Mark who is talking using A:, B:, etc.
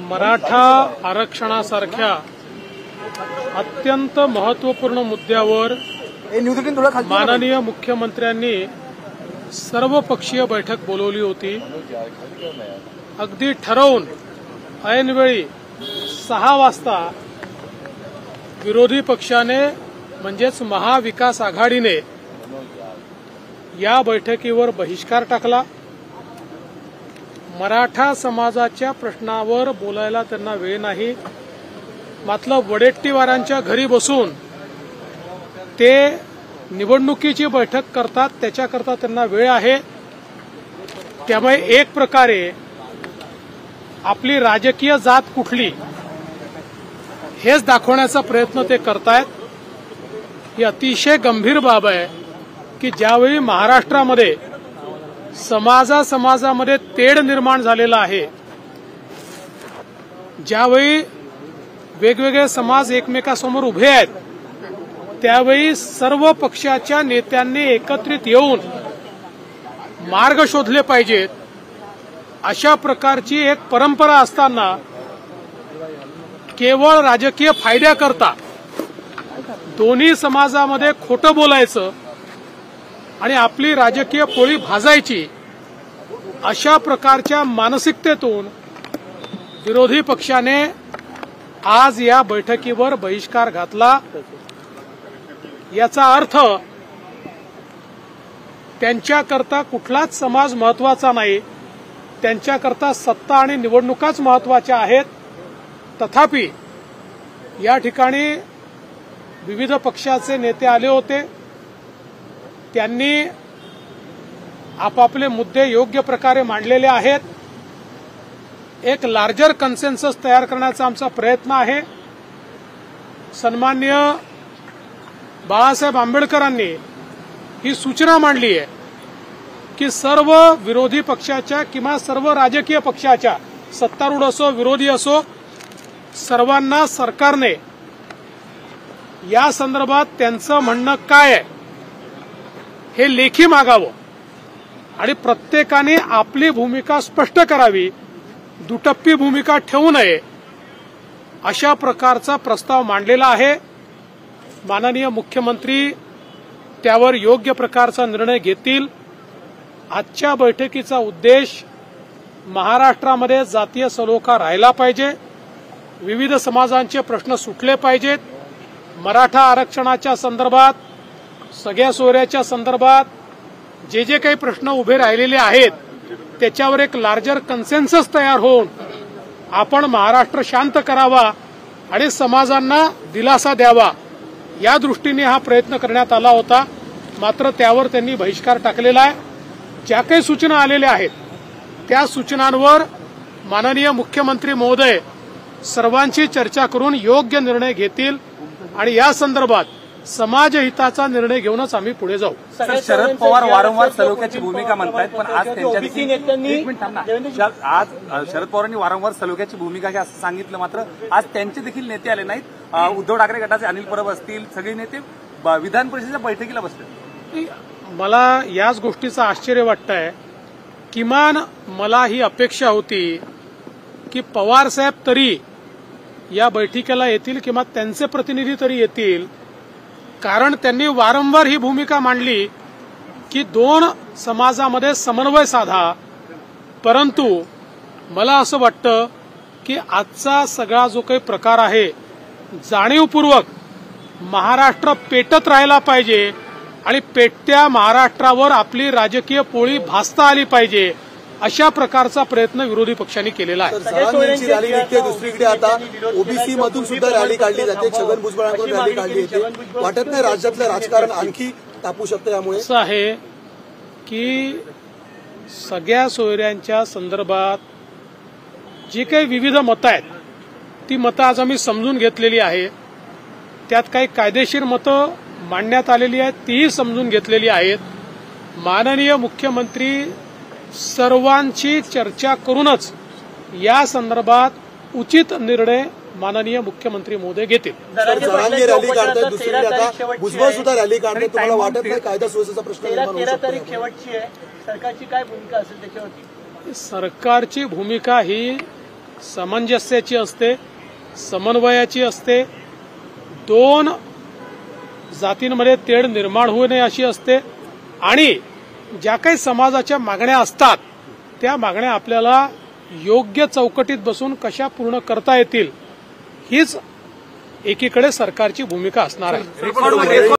A: मराठा आरक्षणासारख्या अत्यंत महत्त्वपूर्ण मुद्द्यावर माननीय मुख्यमंत्र्यांनी सर्वपक्षीय बैठक बोलवली होती। अगदी ठरवून ऐनवेळी 6 वाजता विरोधी पक्षाने म्हणजेच महाविकास आघाडीने या बैठकीवर बहिष्कार टाकला। मराठा समाजाच्या प्रश्नावर बोलायला त्यांना वेळ नाही, मात्र वडेट्टीवारांच्या घरी बसून ते निवडणुकीची बैठक करतात, त्याच्याकरता त्यांना वेळ आहे। त्यामुळे एक प्रकारे आपली राजकीय जात कुठली हेच दाखवण्याचा प्रयत्न ते करतायत। ही अतिशय गंभीर बाब आहे की ज्यावेळी महाराष्ट्रामध्ये समाजामध्ये तेढ निर्माण झालेला आहे, ज्यावेळी वेगवेगळे समाज एकमेकांसमोर उभे आहेत, त्यावेळी सर्व पक्षाच्या नेत्यांनी एकत्रित येऊन मार्ग शोधले पाहिजेत। अशा प्रकारची एक परंपरा असताना केवळ राजकीय फायद्याकरता दोन्ही समाजामध्ये खोटं बोलायचं आणि आपली राजकीय पोळी भाजायची, अशा प्रकारच्या मानसिकतेतून विरोधी पक्षाने आज या बैठकीवर बहिष्कार घातला। याचा अर्थ त्यांच्याकरता कुठलाच समाज महत्वाचा नाही, त्यांच्याकरता सत्ता आणि निवडणुकाच महत्वाच्या आहेत। तथापि या ठिकाणी विविध पक्षाचे नेते आले होते, त्यांनी आपापले मुद्दे योग्य प्रकारे मांडलेले आहेत। एक लार्जर कन्सेन्सस तयार करण्याचा आमचा प्रयत्न आहे। सन्माननीय बाळासाहेब आंबेडकरांनी ही सूचना मांडली आहे की सर्व विरोधी पक्षाच्या किंवा सर्व राजकीय पक्षाच्या, सत्तारूढ असो विरोधी असो, सर्वांना सरकारने या संदर्भात त्यांचं म्हणणं काय आहे हे लेखी मागावं आणि प्रत्येकाने आपली भूमिका स्पष्ट करावी, दुटप्पी भूमिका ठेवू नये, अशा प्रकारचा प्रस्ताव मांडलेला आहे। माननीय मुख्यमंत्री त्यावर योग्य प्रकारचा निर्णय घेतील। आजच्या बैठकीचा उद्देश महाराष्ट्रामध्ये जातीय सलोखा राहिला पाहिजे, विविध समाजांचे प्रश्न सुटले पाहिजेत। मराठा आरक्षणाच्या संदर्भात, सगळ्या सोयऱ्याच्या संदर्भात जे काही प्रश्न उभे राहिलेले आहेत त्याच्यावर एक लार्जर कन्सेन्सस तयार होऊन आपण महाराष्ट्र शांत करावा आणि समाजांना दिलासा द्यावा, या दृष्टीने हा प्रयत्न करण्यात आला होता। मात्र त्यावर त्यांनी बहिष्कार टाकलेला आहे। ज्या काही सूचना आलेल्या आहेत त्या सूचनांवर माननीय मुख्यमंत्री महोदय सर्वांची चर्चा करून योग्य निर्णय घेतील आणि या संदर्भात समाजहिताचा निर्णय घेऊनच आम्ही पुढे जाऊ।
B: शरद पवार वारंवार सलोख्याची भूमिका म्हणतायत, पण आज आज शरद पवारांनी वारंवार सलोख्याची भूमिका घ्या असं सांगितलं, मात्र आज त्यांचे देखील नेते आले नाहीत। उद्धव ठाकरे गटाचे अनिल परब असतील, सगळे नेते विधान परिषदेच्या बैठकीला बसले।
A: मला याच गोष्टीचं आश्चर्य वाटतंय। किमान मला ही अपेक्षा होती की पवार साहेब तरी या बैठकीला येतील किंवा त्यांचे प्रतिनिधी तरी येतील, कारण त्यांनी वारंवार ही भूमिका मांडली की 2 समाजामध्ये समन्वय साधा। परंतु मला असं वाटतं की आजचा सगळा जो काही प्रकार आहे जाणीवपूर्वक महाराष्ट्र पेटत राहिला पाहिजे आणि पेटत्या महाराष्ट्रावर आपली राजकीय पोळी भासता आली पाहिजे, अशा प्रकारचा प्रयत्न विरोधी पक्षांनी केलेला आहे।
C: रॅली निघते, दुसरीकडे आता ओबीसी मधून सुद्धा रॅली काढली जाते, छगन भुजबळांकडून रॅली काढली जाते। वाटत नाही राज्यातलं राजकारण आणखी तापू शकतं यामुळे?
A: असं आहे की सगळ्या सोयऱ्यांच्या संदर्भात जी काही विविध मतं आहेत ती मतं आज आम्ही समजून घेतलेली आहे। त्यात काही कायदेशीर मतं मांडण्यात आलेली आहेत, तीही समजून घेतलेली आहेत। माननीय मुख्यमंत्री सर्वांची चर्चा करूनच या संदर्भात उचित निर्णय माननीय मुख्यमंत्री महोदय घेतील।
C: जरांगे रॅली काढतात, दुसरीकडे आता भुजबळ सुद्धा रॅली काढतात, तुम्हाला वाटत नाही कायदा सुव्यवस्थेचा प्रश्न निर्माण होऊ शकतो?
D: 13 तारीख शेवटची आहे, सरकारची काय भूमिका असेल त्याच्यावरती?
A: सरकारची भूमिका ही सामंजस्याची असते, समन्वयाची असते, दोन जातींमध्ये तेढ निर्माण होऊ नये अशी असते आणि ज्या काही समाजाच्या मागण्या असतात त्या मागण्या आपल्याला योग्य चौकटीत बसून कशा पूर्ण करता येतील हीच एकीकडे सरकारची भूमिका असणार आहे.